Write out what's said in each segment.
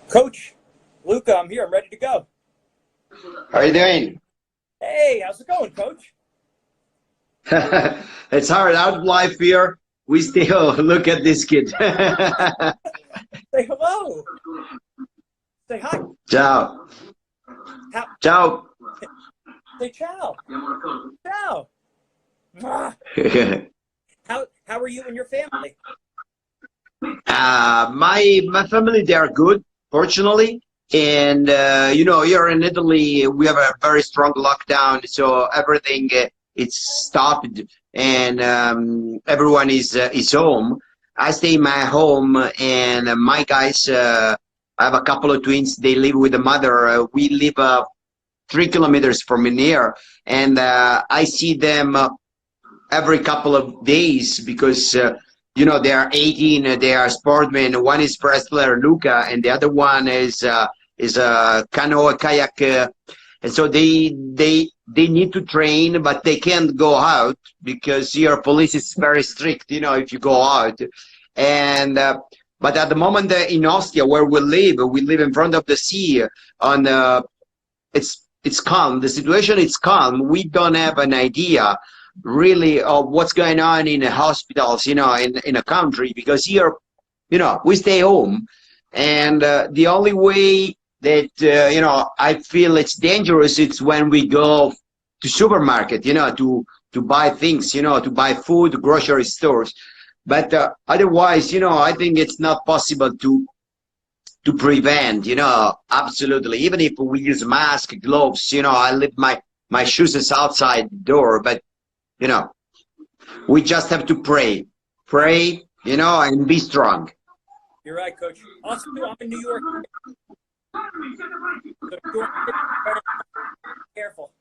Coach Luca, I'm here. I'm ready to go. How are you doing? Hey, how's it going, Coach? It's hard out life here. We still look at this kid. Say hello. Say hi. Ciao. How, Ciao. say ciao. Ciao. Ah. How are you and your family? My family, they are good, fortunately. And here in Italy, we have a very strong lockdown, so everything it's stopped, and everyone is home. I stay in my home, and my guys, I have a couple of twins. They live with the mother. We live 3 kilometers from here, and I see them every couple of days because they are 18, they are sportsmen. One is wrestler Luca, and the other one is a canoe kayak, and so they need to train, but they can't go out because your police is very strict, if you go out. And but at the moment in Austria, where we live in front of the sea. On it's calm. The situation is calm. We don't have an idea really of what's going on in the hospitals, in a country, because here, we stay home, and the only way that I feel it's dangerous, it's when we go to supermarket, to buy things, to buy food, grocery stores. But otherwise, I think it's not possible to prevent, absolutely. Even if we use mask, gloves, I leave my shoes outside the door, but we just have to pray, and be strong. You're right, Coach. Also, I'm in New York. So careful.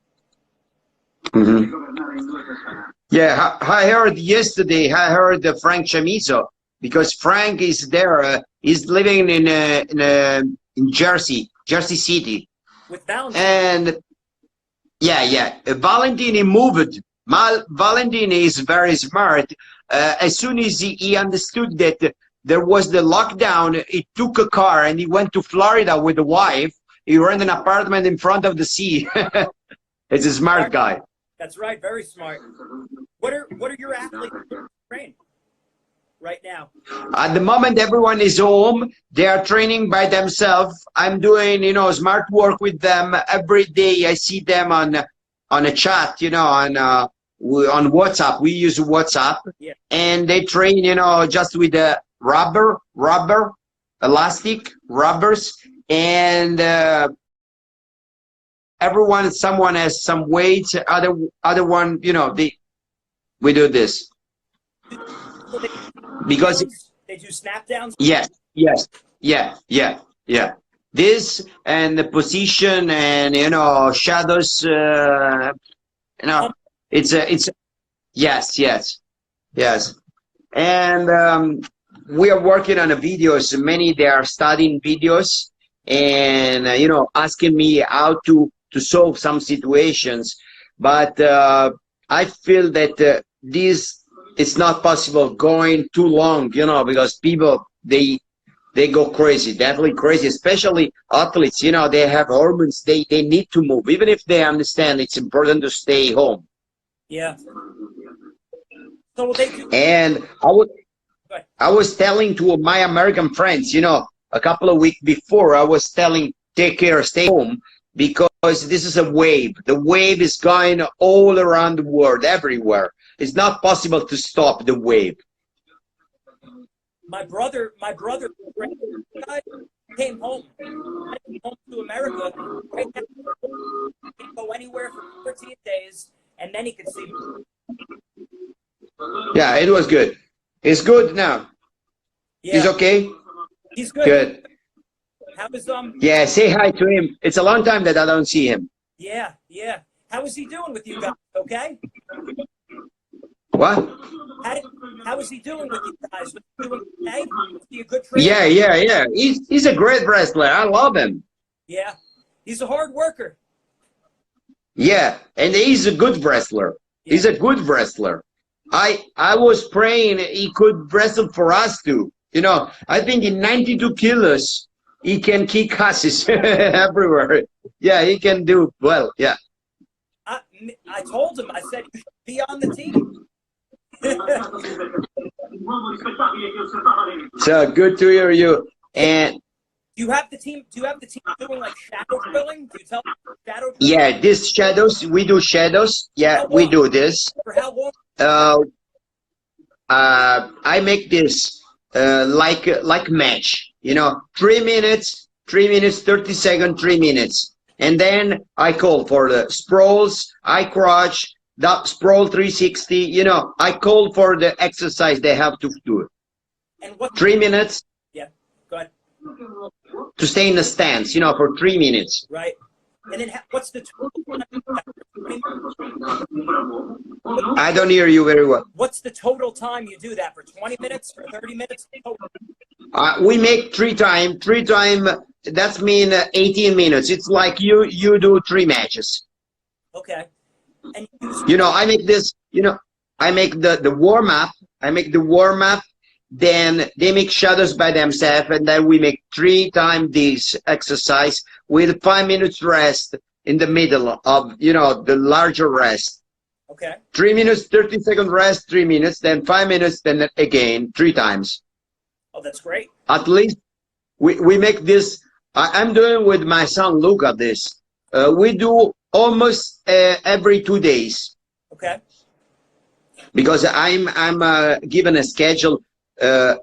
Yeah, I heard yesterday. I heard Frank Chamizo, because Frank is there. He's living in Jersey City, With Valentine. and yeah. Valentin, he moved. Valentin is very smart. As soon as he understood that there was the lockdown, he took a car and he went to Florida with the wife. He rented an apartment in front of the sea. It's a smart guy. That's right, very smart. What are your athletes training right now? At the moment, everyone is home. They are training by themselves. I'm doing, smart work with them every day. I see them on a chat, on WhatsApp. We use WhatsApp, Yeah. and they train, just with the rubber, elastic, rubbers, and someone has some weights. Other one, we do this So because they do snap downs. yes, yeah. This and the position and shadows. It's yes. And we are working on the videos. Many, they are studying videos, and asking me how to solve some situations. But I feel that this it's not possible going too long, because people, they go crazy, definitely crazy, especially athletes. They have hormones. They need to move, even if they understand it's important to stay home. Yeah. So what they do? And I was telling to my American friends, a couple of weeks before, I was telling, take care, stay home, because this is a wave. The wave is going all around the world, everywhere. It's not possible to stop the wave. My brother came home to America. Right now, he can go anywhere for 14 days, and then he could see me. Yeah, it was good. It's good now. Yeah. He's okay? He's good. Good. How is Yeah, say hi to him. It's a long time that I don't see him. Yeah. How is he doing with you guys? Okay. What? How is he doing with you guys? Was he doing okay? Is he a good trainer? Yeah. He's a great wrestler. I love him. Yeah. He's a hard worker. Yeah, and he's a good wrestler. Yeah. He's a good wrestler. I was praying he could wrestle for us too. I think in 92 kilos, he can kick asses everywhere. Yeah, he can do well. Yeah. I told him. I said you should be on the team. So good to hear you. And do you have the team? Do you have the team doing like shadow drilling? Do you tell them shadow drilling? yeah, this shadows, we do shadows. Yeah, we do this. For how long? I make this like match. You know, 3 minutes, 30 seconds, 3 minutes. And then I call for the sprawls, I crotch, that sprawl 360, you know, I call for the exercise they have to do. And what 3 minutes? Yeah, go ahead. To stay in the stance, you know, for 3 minutes. Right. And then what's the I don't hear you very well. What's the total time you do that for? 20 minutes? For 30 minutes? We make three time, that's mean 18 minutes. It's like you do 3 matches. Okay. And you know, I make this, you know, I make the warm-up, then they make shadows by themselves, and then we make 3 times this exercise with 5 minutes rest in the middle of, you know, the larger rest. Okay. 3 minutes, 30-second rest, 3 minutes, then 5 minutes, then again, 3 times. Oh, that's great. At least we make this, I'm doing with my son Luca this. We do almost every 2 days. Okay. Because I'm given a schedule, 2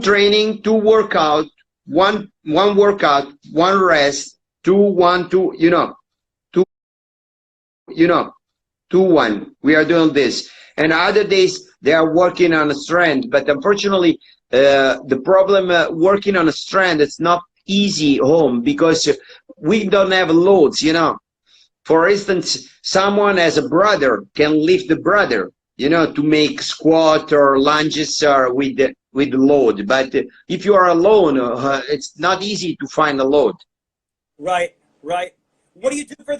training, 2 workout, one workout, 1 rest, 2 1 2, you know, 2 1. We are doing this, and other days they are working on a strength. But unfortunately, the problem working on a strength, it's not easy home because we don't have loads, you know. For instance, someone as a brother can lift the brother, you know, to make squat or lunges or with the load. But if you are alone, it's not easy to find a load. Right, right. What do you do for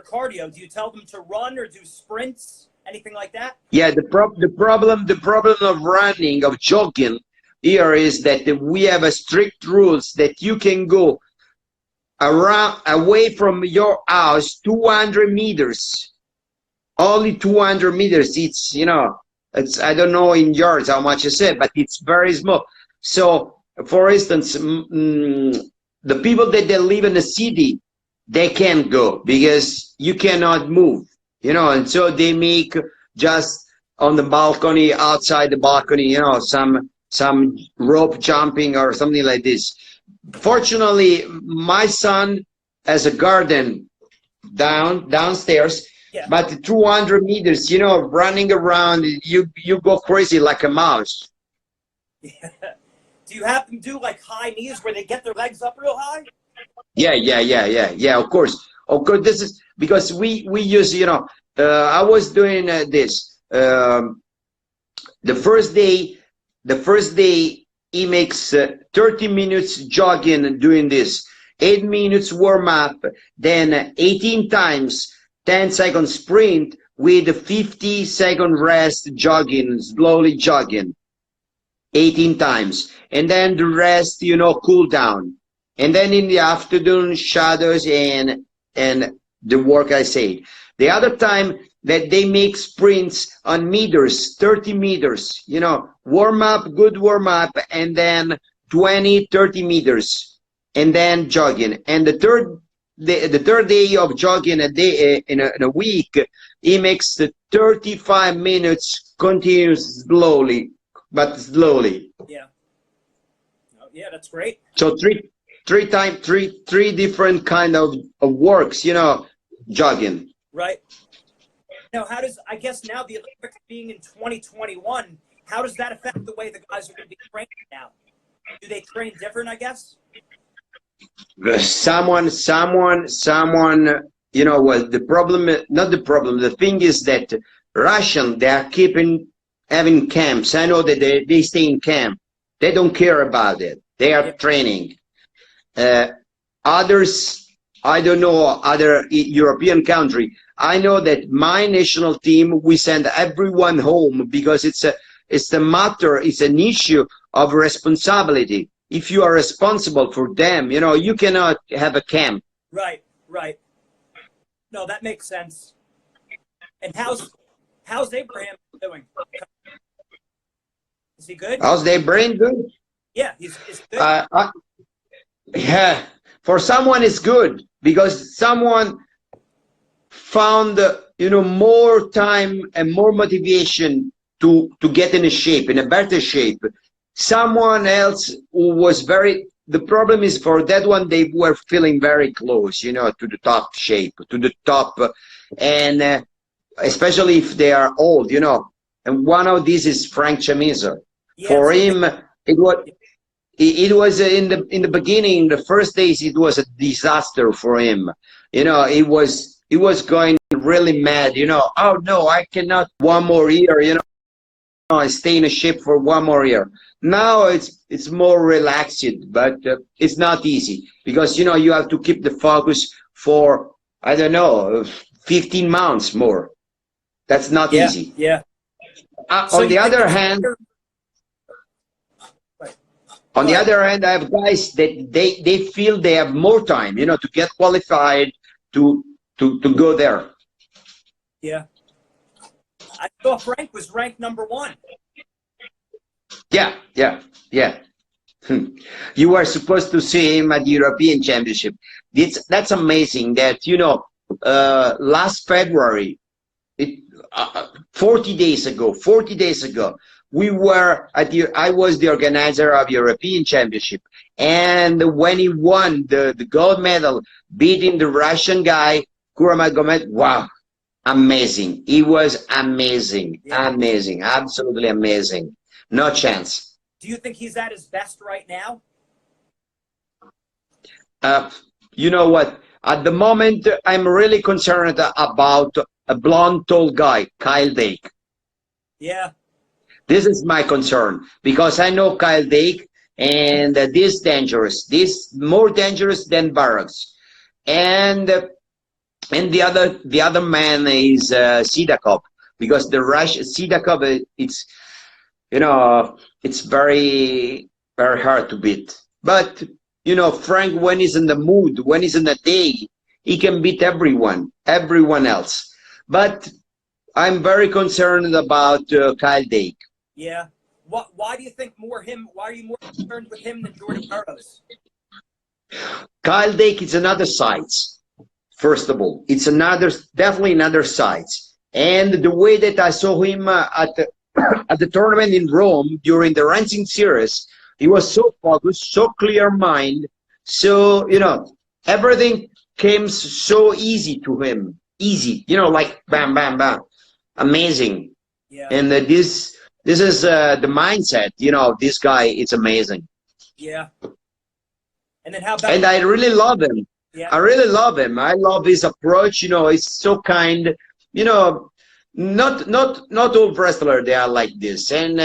cardio? Do you tell them to run or do sprints, anything like that? Yeah, the problem of running, of jogging here is that we have a strict rules that you can go around away from your house 200 meters, only 200 meters. It's, you know, it's, I don't know in yards how much I said, but it's very small. So for instance, the people that they live in the city, they can't go because you cannot move, you know, and so they make just on the balcony, outside the balcony, you know, some rope jumping or something like this. Fortunately, my son has a garden downstairs, yeah. But 200 meters, you know, running around, you go crazy like a mouse. Yeah. Do you have them do like high knees where they get their legs up real high? Yeah, of course. This is because we use, you know, I was doing this. The first day he makes 30 minutes jogging and doing this, 8 minutes warm up, then 18 times 10-second sprint with a 50-second rest jogging, slowly jogging, 18 times, and then the rest, you know, cool down. And then in the afternoon, shadows and the work I say. The other time that they make sprints on meters, 30 meters, you know, warm up, good warm up, and then 20, 30 meters, and then jogging. And the third day of jogging a day in a week, he makes the 35 minutes continuous slowly, but slowly. Yeah. Oh, yeah, that's great. So three different kind of works, you know, jogging. Right. Now, how does, I guess now the Olympics being in 2021, how does that affect the way the guys are going to be trained now? Do they train different, I guess? Someone, you know, well, the problem, not the problem, the thing is that Russian, they are having camps. I know that they stay in camp. They don't care about it. They are training. Others, I don't know, other European country. I know that my national team, we send everyone home because it's a matter, it's an issue of responsibility. if you are responsible for them, you know, you cannot have a camp. Right, right. No, that makes sense. And how's Abraham doing? Is he good? How's their brain good? Yeah, he's good. Yeah, for someone it's good because someone found you know, more time and more motivation to get in a shape, in a better shape. Someone else who was very, the problem is for that one, they were feeling very close, you know, to the top shape, to the top, and especially if they are old, you know. And one of these is Frank Chamizo. Yeah, For him, it was in the beginning, the first days, it was a disaster for him. You know, it was going really mad. You know, oh no, I cannot one more year. You know, I stay in a shape for one more year. Now it's more relaxed, but it's not easy because you know you have to keep the focus for, I don't know, 15 months more. That's not easy. Yeah. On the other hand. On the other hand, I have guys that they feel they have more time, you know, to get qualified, to go there. Yeah. I thought Frank was ranked #1. Yeah. You were supposed to see him at the European Championship. That's amazing that, you know, last February, 40 days ago, we were at I was the organizer of European Championship, and when he won the gold medal, beating the Russian guy Kuramagomedov, wow, amazing! He was amazing, amazing, absolutely amazing. No chance. Do you think he's at his best right now? You know what? At the moment, I'm really concerned about a blonde, tall guy, Kyle Dake. Yeah. This is my concern because I know Kyle Dake, and this dangerous. This more dangerous than Burroughs, and the other man is Sidakov, because the Russian Sidakov, it's, you know, it's very hard to beat. But you know, Frank, when he's in the mood, when he's in the day, he can beat everyone else. But I'm very concerned about Kyle Dake. Yeah. Why do you think more him? Why are you more concerned with him than Jordan Burroughs? Kyle Dake is another size. First of all, it's definitely another size. And the way that I saw him at the tournament in Rome during the ranking series, he was so focused, so clear mind. So, you know, everything came so easy to him. Easy, you know, like bam, bam, bam. Amazing. Yeah. And this is the mindset, you know, this guy, it's amazing. Yeah. And then how about... And I really love him. Yeah. I really love him. I love his approach, you know, he's so kind, you know, not all wrestlers, they are like this. And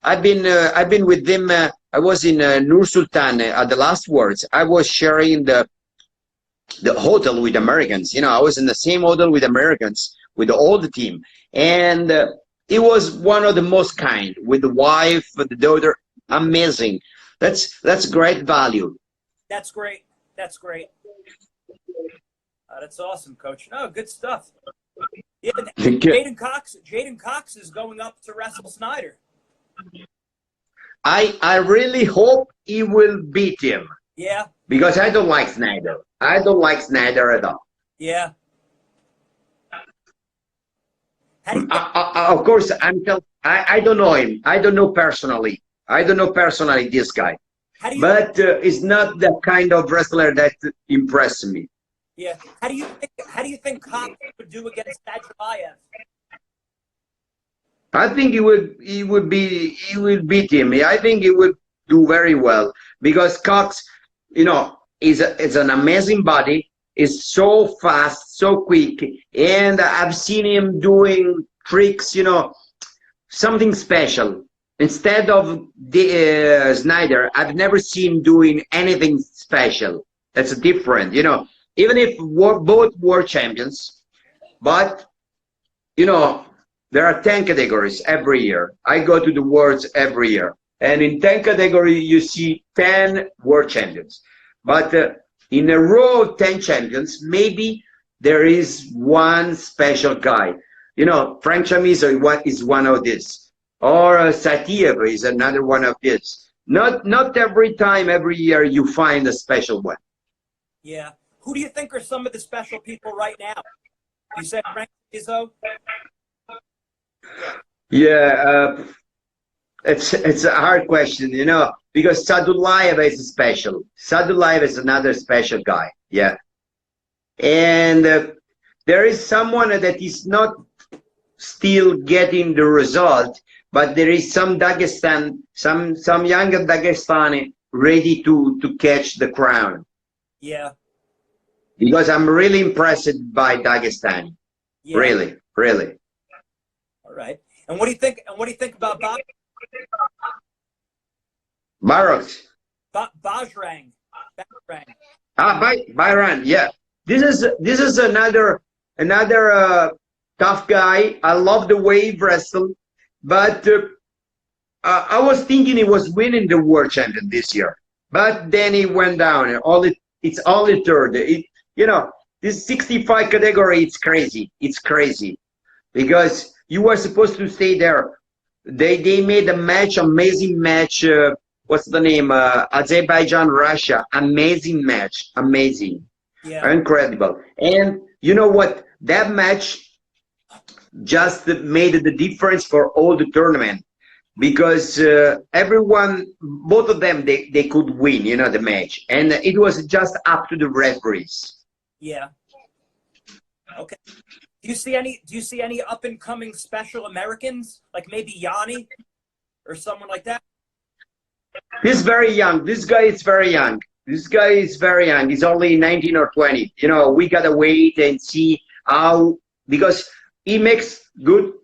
I've been with him, I was in Nur Sultan at the last Worlds. I was sharing the hotel with Americans, you know, I was in the same hotel with Americans, with all the team. And he was one of the most kind, with the wife, with the daughter, amazing. That's great value. That's great. That's great. That's awesome, Coach. No, good stuff. Yeah, Jaden Cox is going up to wrestle Snyder. I really hope he will beat him. Yeah. Because I don't like Snyder. I don't like Snyder at all. Yeah. Of course, I don't know him. I don't know personally. I don't know personally this guy. But it's not the kind of wrestler that impressed me. Yeah. How do you think Cox would do against Sadrabayev? I think he would beat him. I think he would do very well because Cox, you know, is an amazing body. Is so fast, so quick, and I've seen him doing tricks, you know, something special. Instead of the Snyder, I've never seen him doing anything special. That's different, you know. Even if we're both world champions, but you know, there are 10 categories every year. I go to the Worlds every year. And in 10 category, you see 10 world champions. But in a row of 10 champions, maybe there is one special guy. You know, Frank Chamizo is one of this. Or Satiev is another one of this. Not every time, every year, you find a special one. Yeah. Who do you think are some of the special people right now? You said Frank Chamizo? Yeah, it's a hard question, you know, because Sadulayev is special. Sadulayev is another special guy, yeah. And there is someone that is not still getting the result, but there is some Dagestan, some young Dagestani ready to catch the crown. Yeah. Because I'm really impressed by Dagestan. Yeah. Really, really. All right. And what do you think? And what do you think about Burroughs. Bajrang? Byron, yeah. This is another tough guy. I love the way he wrestled, but I was thinking he was winning the world champion this year, but then he went down. And it's only third. You know, this 65 category, it's crazy. It's crazy because you were supposed to stay there. They made a match, amazing match. What's the name? Azerbaijan, Russia. Amazing match. Amazing. Yeah. Incredible. And you know what? That match just made the difference for all the tournament because everyone, both of them, they could win, you know, the match. And it was just up to the referees. Yeah. Okay. Do you see any up and coming special Americans, like maybe Yanni or someone like that? He's very young. This guy is very young. This guy is very young. He's only 19 or 20. You know, we gotta wait and see how, because he makes good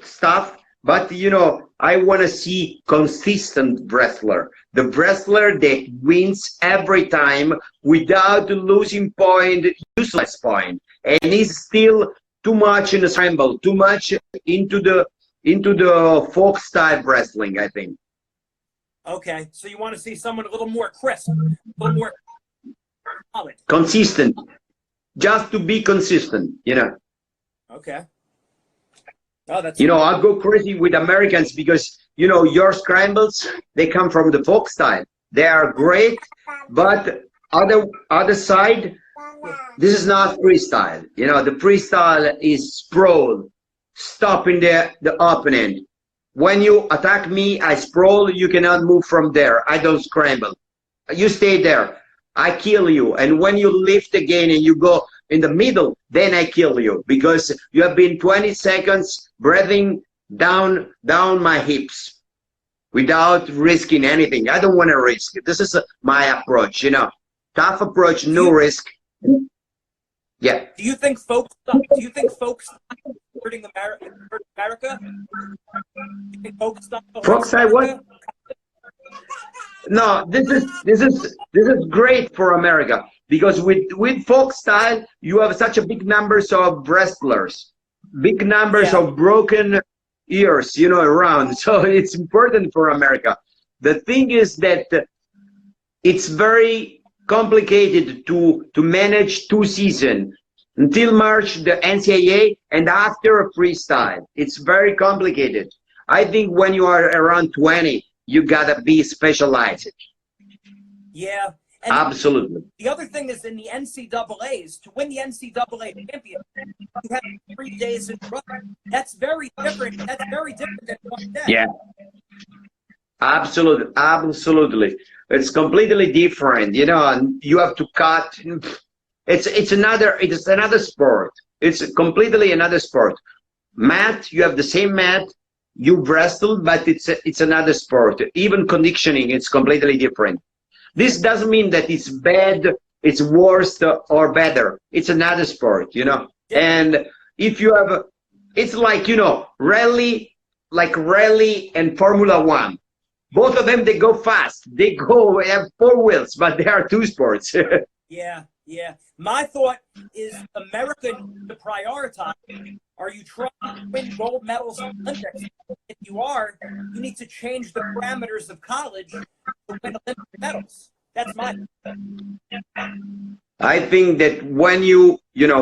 stuff. But you know, I want to see consistent wrestler. The wrestler that wins every time without losing point, useless point, and he's still too much in the scramble, too much into the folk style wrestling, I think. Okay, so you want to see someone a little more crisp, a little more solid. Consistent, just to be consistent, you know. Okay. Oh, that's. You know, I go crazy with Americans because, you know, your scrambles, they come from the folk style. They are great, but other side, this is not freestyle. You know, the freestyle is sprawl, stopping the opponent. When you attack me, I sprawl, you cannot move from there. I don't scramble. You stay there. I kill you. And when you lift again and you go in the middle, then I kill you because you have been 20 seconds breathing down my hips without risking anything. I don't want to risk it. This is my approach, you know. Tough approach, no risk. Yeah. Do you think folks hurting America? Do you think folks style what? No, this is great for America because with folk style you have such a big numbers of wrestlers, big numbers of broken ears, you know, around. So it's important for America. The thing is that it's very complicated to manage 2 seasons until March the NCAA and after a freestyle. It's very complicated. I think when you are around 20, you gotta be specialized. Yeah. And absolutely. The other thing is in the NCAAs, to win the NCAA championship, you have 3 days in a row. That's very different. That's very different than 1 day. Yeah. Absolutely. Absolutely. It's completely different, you know, and you have to cut. It's another sport. It's completely another sport. Mat, you have the same mat, you wrestle, but it's another sport. Even conditioning, it's completely different. This doesn't mean that it's bad, it's worse or better. It's another sport, you know. And if you have, it's like, you know, rally and Formula One. Both of them, they go fast. They have 4 wheels, but they are 2 sports. Yeah. Yeah. My thought is America needs to prioritize. Are you trying to win gold medals in the Olympics? If you are, you need to change the parameters of college to win Olympic medals. That's my. I think that when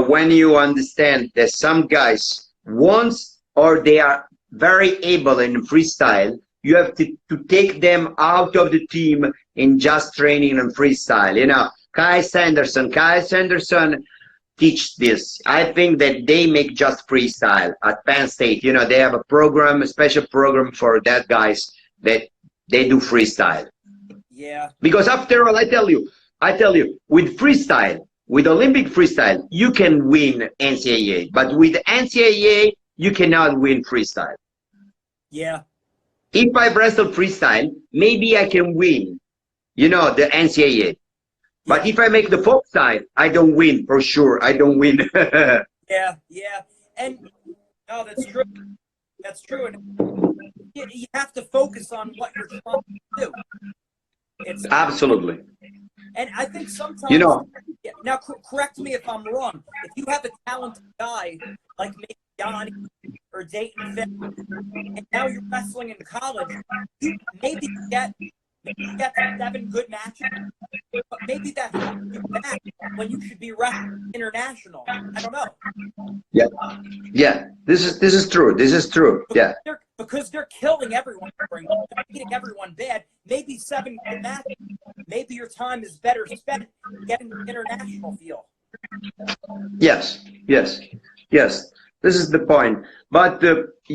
when you understand that some guys once or they are very able in freestyle, you have to take them out of the team in just training and freestyle. Kai Sanderson teach this. I think that they make just freestyle at Penn State. They have a program, a special program for that guys that they do freestyle. Yeah. Because after all, I tell you, with freestyle, with Olympic freestyle, you can win NCAA, but with NCAA, you cannot win freestyle. Yeah. If I wrestle freestyle, maybe I can win, the NCAA. But if I make the folk style, I don't win for sure. I don't win. Yeah. And no, that's true. That's true. And you have to focus on what you're trying to do. It's Absolutely. And I think sometimes, now correct me if I'm wrong. If you have a talented guy like maybe Yanni or Dayton Finn, and now you're wrestling in college, you maybe get 7 good matches, but maybe that's you back when you should be wrestling international. I don't know. Yeah. This is true. This is true. Because they're killing everyone, they're beating everyone bad. Maybe 7 good matches. Maybe your time is better spent getting the international feel. Yes. This is the point. But